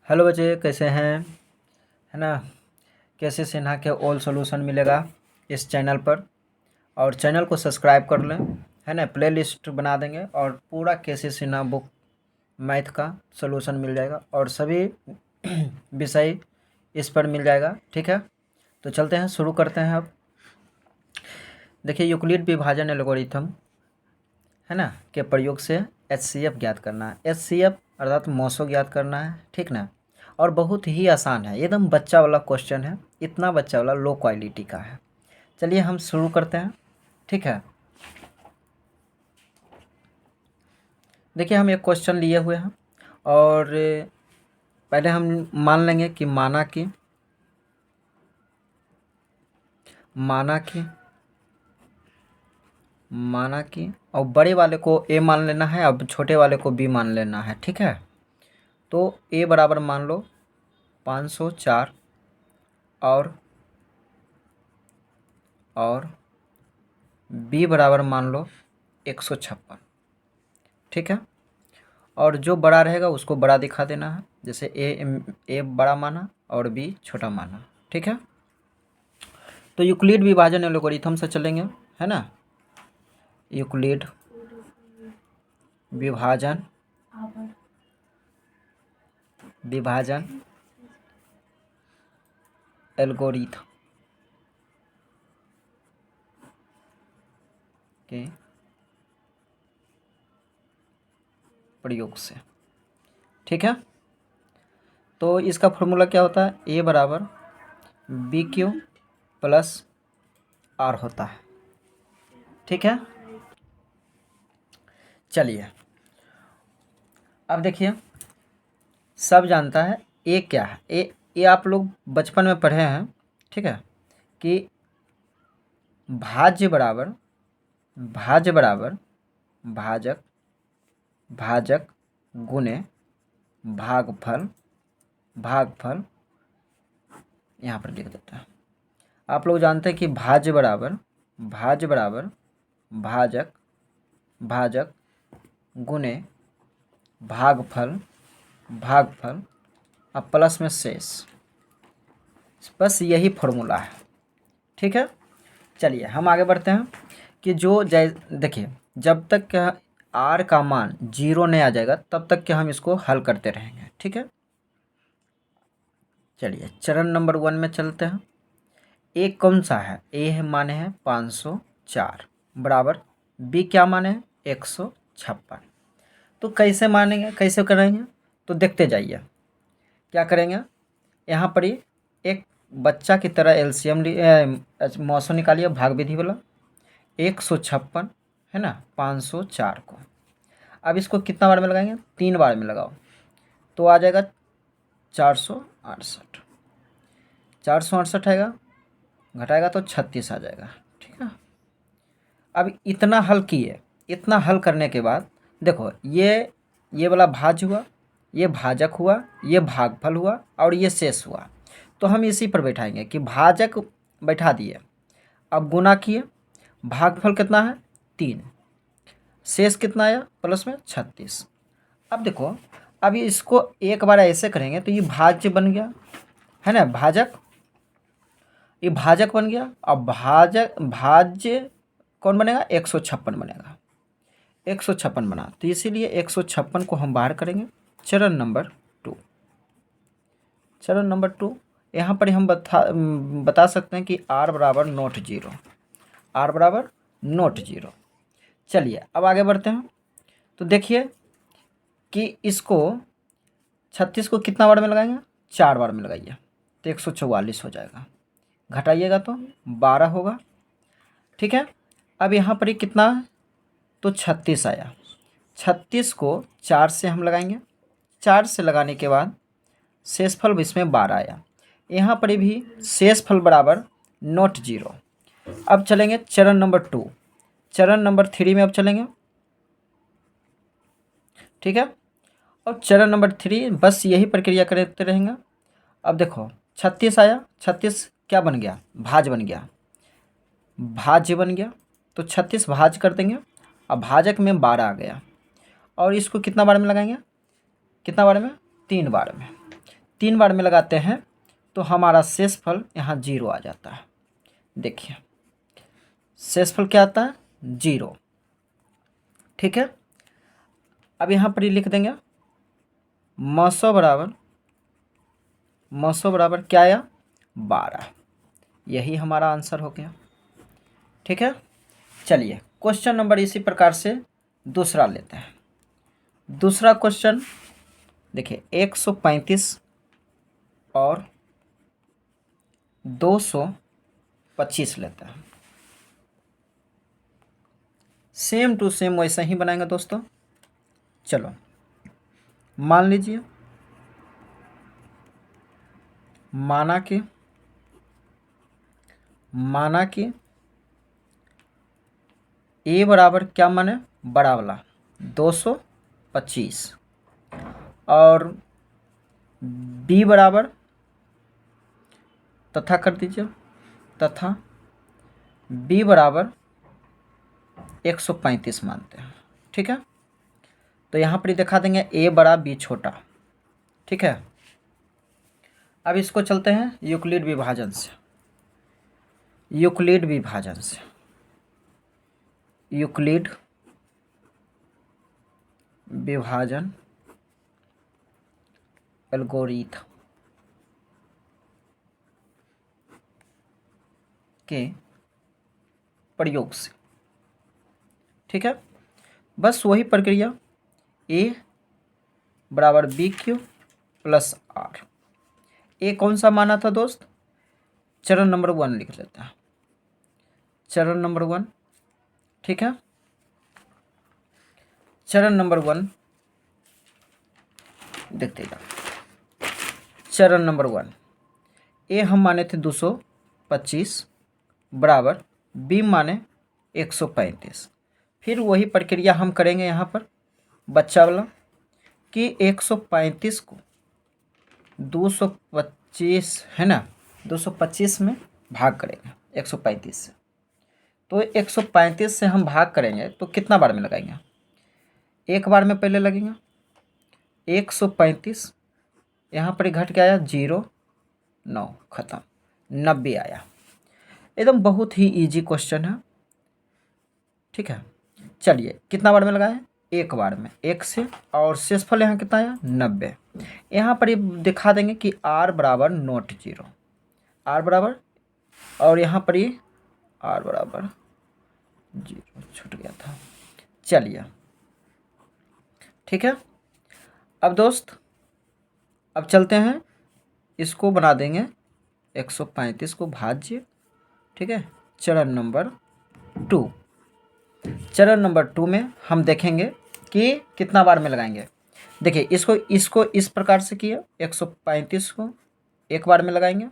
Hello बच्चे, कैसे हैं? है ना? कैसे सिन्हा के ऑल सॉल्यूशन मिलेगा इस चैनल पर। और चैनल को सब्सक्राइब कर लें, है ना? प्लेलिस्ट बना देंगे और पूरा कैसे सिन्हा बुक मैथ का सॉल्यूशन मिल जाएगा और सभी विषय इस पर मिल जाएगा। ठीक है, तो चलते हैं, शुरू करते हैं। अब देखिए, यूक्लिड विभाजन एल्गोरिथम, है ना, के प्रयोग से HCF ज्ञात करना है। HCF अर्थात मोसो ज्ञात करना है। ठीक ना? और बहुत ही आसान है, एकदम बच्चा वाला क्वेश्चन है, इतना बच्चा वाला, लो क्वालिटी का है। चलिए हम शुरू करते हैं। ठीक है, देखिए हम एक क्वेश्चन लिए हुए हैं और पहले हम मान लेंगे कि माना कि और बड़े वाले को A मान लेना है, अब छोटे वाले को B मान लेना है। ठीक है, तो A बराबर मान लो 504 और B बराबर मान लो 156। ठीक है, और जो बड़ा रहेगा उसको बड़ा दिखा देना है, जैसे ए बड़ा माना और B छोटा माना। ठीक है, तो यूक्लिड विभाजन एल्गोरिथम से चलेंगे, है ना? यूक्लिड विभाजन एल्गोरिथम के प्रयोग से। ठीक है, तो इसका फॉर्मूला क्या होता है? A बराबर BQ प्लस R होता है। ठीक है, चलिए अब देखिए, सब जानता है ए क्या है। ए आप लोग बचपन में पढ़े हैं। ठीक है, कि भाज्य बराबर भाजक गुणे भागफल यहाँ पर लिख देता है। आप लोग जानते हैं कि भाज्य बराबर भाजक गुणे भागफल अब प्लस में शेष। बस यही फॉर्मूला है। ठीक है, चलिए हम आगे बढ़ते हैं कि देखिए, जब तक क्या R का मान 0 नहीं आ जाएगा तब तक क्या हम इसको हल करते रहेंगे। ठीक है, चलिए चरण नंबर 1 में चलते हैं। A कौन सा है? A है माने हैं 504 बराबर B क्या माने हैं? 156। तो कैसे मानेंगे, कैसे करेंगे? तो देखते जाइए क्या करेंगे। यहाँ पर ही एक बच्चा की तरह LCM मौसम निकालिए, भाग विधि वाला। 156 है ना, 504 को अब इसको कितना बार में लगाएंगे? 3 बार में लगाओ तो आ जाएगा 468। 468 आएगा, घटाएगा तो 36 आ जाएगा। ठीक है, अब इतना हल किए, इतना हल करने के बाद देखो, ये वाला भाज्य हुआ, ये भाजक हुआ, ये भागफल हुआ और ये शेष हुआ। तो हम इसी पर बैठाएंगे कि भाजक बैठा दिए, अब गुना किए, भागफल कितना है? 3, शेष कितना आया? प्लस में 36। अब देखो, अब इसको एक बार ऐसे करेंगे तो ये भाज्य बन गया, है ना, ये भाजक बन गया। अब भाज्य कौन बनेगा? 156 बनेगा। 156 बना, तो इसीलिए 156 को हम बाहर करेंगे। चरण नंबर 2 यहाँ पर हम बता सकते हैं कि R बराबर नॉट जीरो। चलिए अब आगे बढ़ते हैं। तो देखिए कि इसको 36 को कितना बार में लगाएंगे? 4 बार में लगाइए तो 144 हो जाएगा, घटाइएगा तो 12 होगा। ठीक है, अब यहाँ पर ही कितना? तो 36 आया। 36 को 4 से हम लगाएंगे, 4 से लगाने के बाद शेषफल इसमें 12 आया। यहाँ पर भी शेषफल बराबर नॉट जीरो। अब चलेंगे चरण नंबर 2, चरण नंबर 3 में अब चलेंगे। ठीक है, और चरण नंबर 3 बस यही प्रक्रिया करते रहेंगे। अब देखो 36 आया, 36 क्या बन गया? भाज्य बन गया, तो 36 भाज्य कर देंगे। अब भाजक में 12 आ गया और इसको कितना बार में लगाएंगे? कितना बार में? 3 बार में। 3 बार में लगाते हैं तो हमारा शेषफल यहाँ 0 आ जाता है। देखिए शेषफल क्या आता है? 0। ठीक है, अब यहाँ पर ही लिख देंगे मसो बराबर क्या आया? 12। यही हमारा आंसर हो गया। ठीक है, चलिए क्वेश्चन नंबर इसी प्रकार से दूसरा लेते हैं। दूसरा क्वेश्चन देखिए 135 और 225 लेते हैं। सेम टू सेम वैसा ही बनाएंगे दोस्तों। चलो मान लीजिए, माना कि ए बराबर क्या माने? बड़ा वाला 225 और बी बराबर तथा कर दीजिए, तथा बी बराबर 135 मानते हैं। ठीक है, तो यहाँ पर ही दिखा देंगे ए बड़ा बी छोटा। ठीक है, अब इसको चलते हैं यूक्लिड विभाजन से। यूक्लिड विभाजन एल्गोरिथम के प्रयोग से। ठीक है, बस वही प्रक्रिया ए बराबर बी क्यू प्लस आर। ए कौन सा माना था दोस्त? चरण नंबर 1 लिख लेते हैं, चरण नंबर 1। ठीक है, चरण नंबर 1 देखते जाओ। चरण नंबर 1 ए हम माने थे 225 बराबर बी माने 135। फिर वही प्रक्रिया हम करेंगे यहाँ पर बच्चा वाला कि 135 को 225 है ना, 225 में भाग करेंगे 135 से। तो 135 से हम भाग करेंगे तो कितना बार में लगाएंगे? एक बार में पहले लगेंगे 135, यहाँ पर घट के आया 0, 9 खत्म, 90 आया। एकदम बहुत ही इजी क्वेश्चन है। ठीक है, चलिए कितना बार में लगाए? एक बार में, 1 से, और शेषफल यहाँ कितना आया? 90। यहाँ पर ये दिखा देंगे कि r बराबर नॉट 0, r बराबर, और यहाँ पर ये r बराबर 0 छूट गया था। चलिए ठीक है, अब दोस्त अब चलते हैं, इसको बना देंगे 135 को भाज्य। ठीक है, चरण नंबर 2। चरण नंबर 2 में हम देखेंगे कि कितना बार में लगाएंगे। देखिए इसको इस प्रकार से किया, 135 को एक बार में लगाएंगे,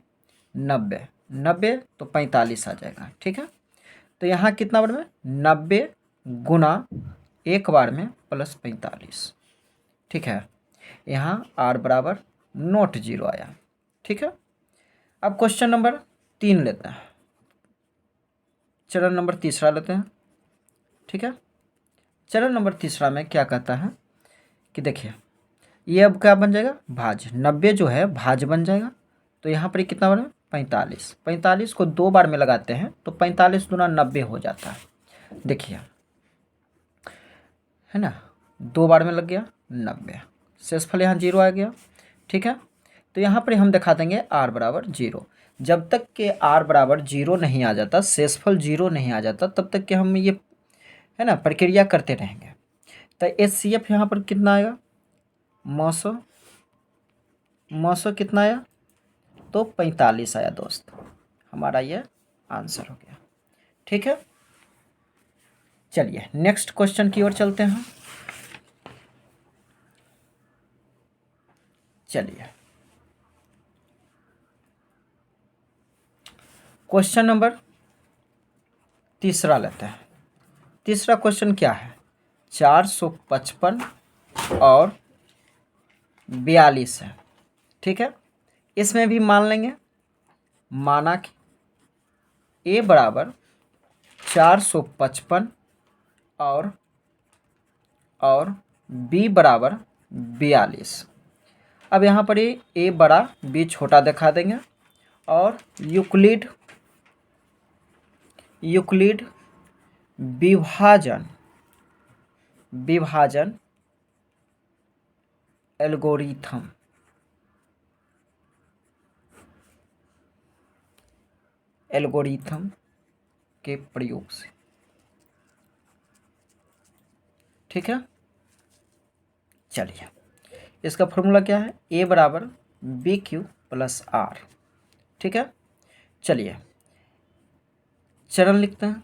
90 तो 45 आ जाएगा। ठीक है, तो यहाँ कितना बार में? 90 गुना एक बार में प्लस 45। ठीक है, यहाँ r बराबर नॉट 0 आया। ठीक है, अब क्वेश्चन नंबर 3 लेते हैं, चरण नंबर तीसरा लेते हैं। ठीक है, चरण नंबर तीसरा में क्या कहता है कि देखिए ये अब क्या बन जाएगा? भाज्य। 90 जो है भाज्य बन जाएगा, तो यहाँ पर कितना बना? 45। 45 को 2 बार में लगाते हैं तो 45 दूना 90 हो जाता है। देखिए है ना, 2 बार में लग गया 90, शेषफल यहाँ 0 आ गया। ठीक है, तो यहाँ पर हम दिखा देंगे r बराबर 0। जब तक के r बराबर 0 नहीं आ जाता, शेषफल 0 नहीं आ जाता, तब तक के हम ये है ना प्रक्रिया करते रहेंगे। तो HCF यहाँ पर कितना आएगा? मौसो कितना आया? तो 45 आया दोस्त, हमारा ये आंसर हो गया। ठीक है, चलिए नेक्स्ट क्वेश्चन की ओर चलते हैं। चलिए क्वेश्चन नंबर तीसरा लेते हैं। तीसरा क्वेश्चन क्या है? 455 और 42 है। ठीक है, इसमें भी मान लेंगे, माना कि ए बराबर 455 और बी बराबर 42। अब यहाँ पर ये ए बड़ा बी छोटा दिखा देंगे और यूक्लिड विभाजन एल्गोरिथम के प्रयोग से, ठीक है। चलिए इसका फॉर्मूला क्या है, ए बराबर बी क्यू प्लस आर, ठीक है। चलिए चरण लिखते हैं,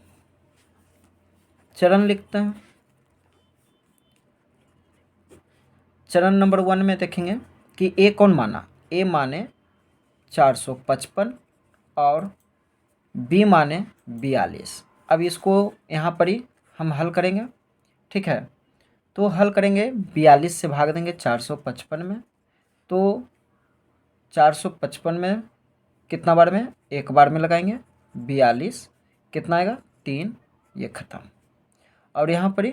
चरण नंबर 1 में देखेंगे कि ए कौन माना, ए माने 455 और बी माने 42। अब इसको यहाँ पर ही हम हल करेंगे, ठीक है। तो हल करेंगे, 42 से भाग देंगे 455 में, तो 455 में कितना बार में, एक बार में लगाएंगे, 42 कितना आएगा 3, ये ख़त्म। और यहाँ पर ही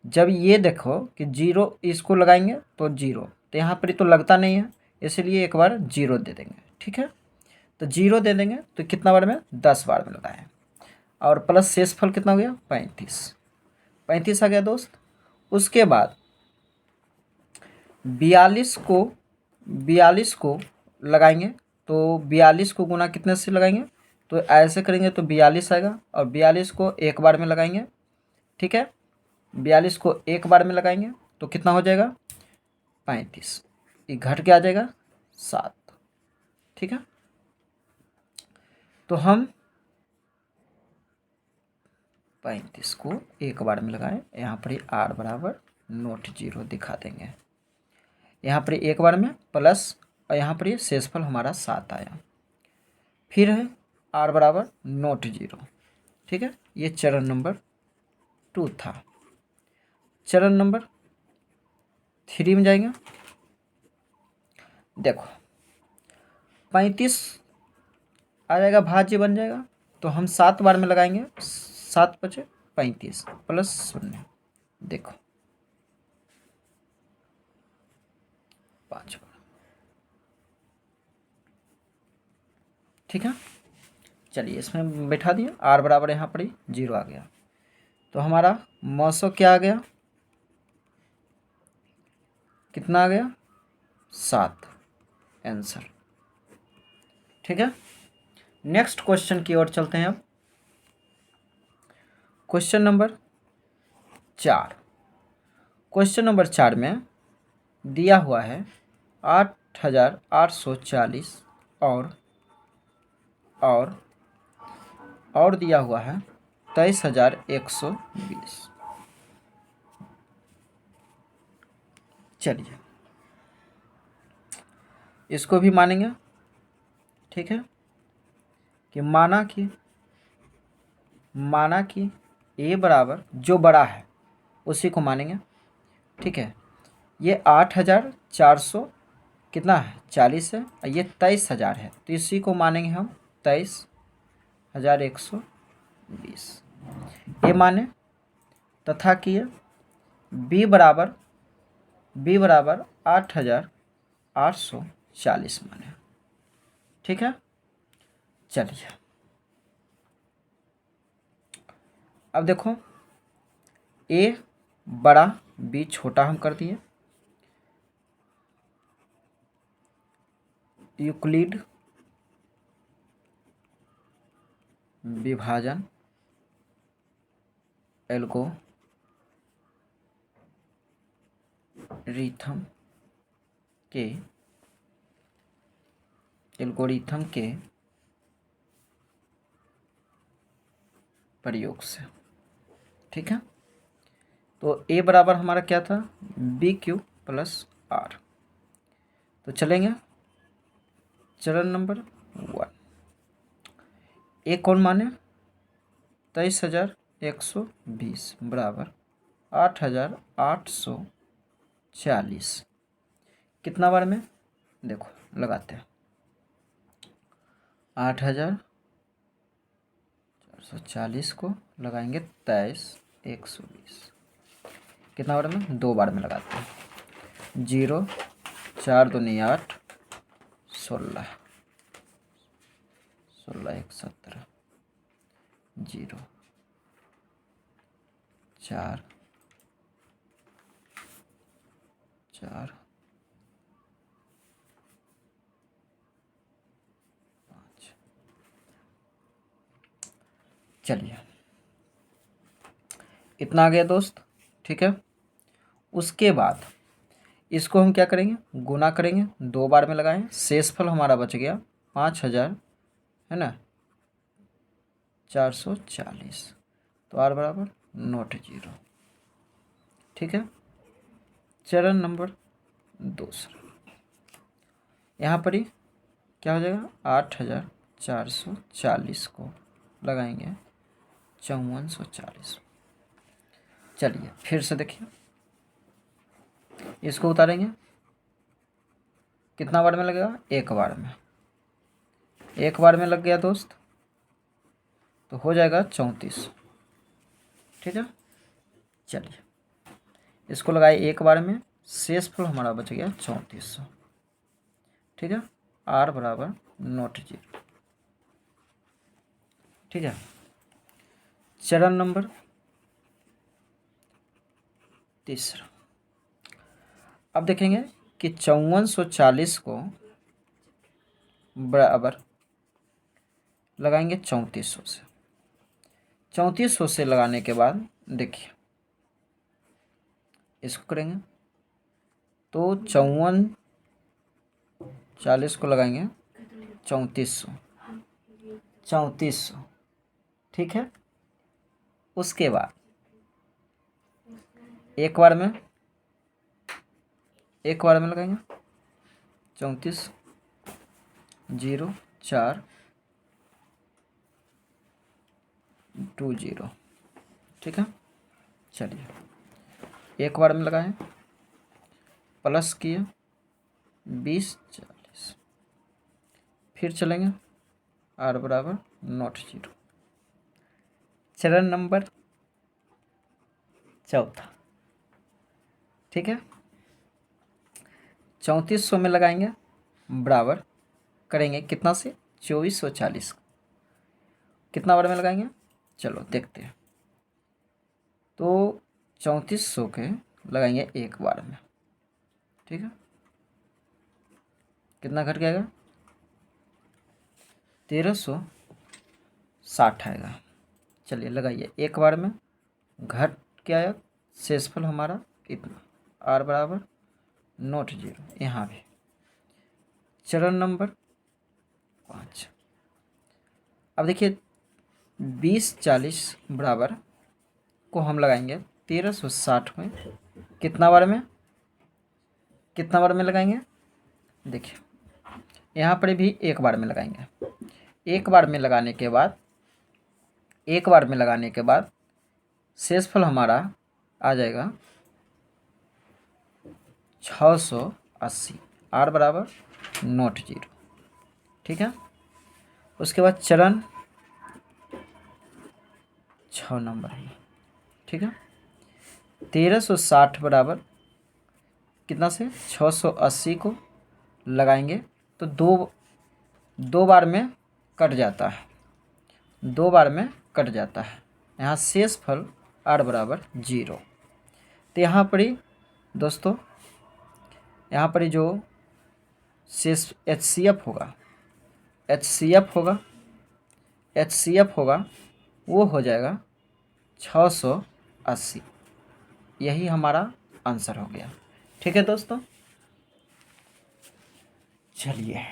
जब ये देखो कि 0 इसको लगाएंगे तो 0, तो यहाँ पर ही तो लगता नहीं है, इसलिए एक बार 0 दे देंगे, ठीक है। तो 0 दे देंगे तो कितना बार में, 10 बार में लगाएं, और प्लस शेषफल कितना हो गया 35 आ गया दोस्त। उसके बाद 42 को लगाएंगे, तो 42 को गुना कितने से लगाएंगे, तो ऐसे करेंगे तो 42 आएगा, और 42 को एक बार में लगाएंगे, ठीक है। 42 को एक बार में लगाएंगे तो कितना हो जाएगा 35, ये घट के आ जाएगा 7, ठीक है। तो हम 35 को एक बार में लगाएं, यहाँ पर आर बराबर नोट 0 दिखा देंगे, यहाँ पर एक बार में प्लस, और यहाँ पर ये शेषफल हमारा 7 आया। फिर है आर बराबर नोट 0, ठीक है। ये चरण नंबर 2 था। चरण नंबर 3 में जाएंगे, देखो 35 आ जाएगा, भाज्य बन जाएगा, तो हम 7 बार में लगाएंगे, 7 × 5 = 35 प्लस 0, देखो 5 बार, ठीक है। चलिए इसमें बैठा दिए, आर बराबर यहाँ पर ही 0 आ गया, तो हमारा मौसो क्या आ गया, कितना आ गया 7 आंसर, ठीक है। नेक्स्ट क्वेश्चन की ओर चलते हैं। अब क्वेश्चन नंबर 4 में दिया हुआ है 8840 और दिया हुआ है 23120। चलिए इसको भी मानेंगे, ठीक है, कि माना कि ए बराबर जो बड़ा है उसी को मानेंगे, ठीक है। ये 8400 कितना है 40 है, और ये 23000 है, तो इसी को मानेंगे हम 23120। ये माने तथा कि बी बराबर 8840 माने, ठीक है। चलिए अब देखो, ए बड़ा बी छोटा हम कर दिए, यूक्लिड विभाजन एल्गोरिथम के प्रयोग से, ठीक है। तो ए बराबर हमारा क्या था, बी क्यू प्लस आर। तो चलेंगे चरण नंबर 1, ए कौन माने 23120 बराबर 8840, कितना बार में, देखो लगाते हैं, 8440 को लगाएंगे 23120, कितना बार में, 2 बार में लगाते हैं, 0 4 दूनी 8, 16, 16 1 17, 0 4 4 5। चलिए इतना आ गया दोस्त, ठीक है। उसके बाद इसको हम क्या करेंगे, गुना करेंगे, 2 बार में लगाएं, शेषफल हमारा बच गया 5000, है ना, 440, तो r बराबर नोट 0, ठीक है। चरण नंबर दूसरा, यहाँ पर ही क्या हो जाएगा, 8440 को लगाएंगे 5440। चलिए फिर से देखिए, इसको उतारेंगे, कितना बार में लगेगा, 1 बार में, 1 बार में लग गया दोस्त, तो हो जाएगा 34, ठीक है। चलिए इसको लगाए 1 बार में, शेषफल हमारा बच गया 3400, ठीक है, r बराबर नोट 0, ठीक है। चरण नंबर तीसरा, अब देखेंगे कि 5440 को बराबर लगाएंगे 3400 से, 3400 से लगाने के बाद देखिए इसको करेंगे, तो 5440 को लगाएंगे 3400, ठीक है। उसके बाद 1 बार में, 1 बार में लगाएंगे 34 0 4 2 0, ठीक है। चलिए 1 बार में लगाएं, प्लस किए 20 40, फिर चलेंगे r बराबर नोट 0। चरण नंबर चौथा, ठीक है, 3400 में लगाएंगे, बराबर करेंगे कितना से, 2440, कितना बार में लगाएंगे, चलो देखते हैं। तो 3400 के लगाएंगे 1 बार में, ठीक है, कितना घट जाएगा, 1360 आएगा। चलिए लगाइए 1 बार में, घट क्या आया, शेषफल हमारा कितना, r बराबर नोट 0, यहाँ भी। चरण नंबर 5, अब देखिए 20 40 बराबर को हम लगाएंगे 1360 में, कितना बार में, कितना बार में लगाएंगे, देखिए यहाँ पर भी 1 बार में लगाएंगे, 1 बार में लगाने के बाद, 1 बार में लगाने के बाद शेषफल हमारा आ जाएगा 680, r बराबर नोट 0, ठीक है। उसके बाद चरण 6 नंबर है, ठीक है, 1360 बराबर कितना से, 680 को लगाएंगे, तो दो बार में कट जाता है, 2 बार में कट जाता है, यहाँ शेषफल r बराबर 0। तो यहाँ पर ही दोस्तों, यहाँ पर ही जो शेष HCF होगा वो हो जाएगा 680, यही हमारा आंसर हो गया, ठीक है दोस्तों। चलिए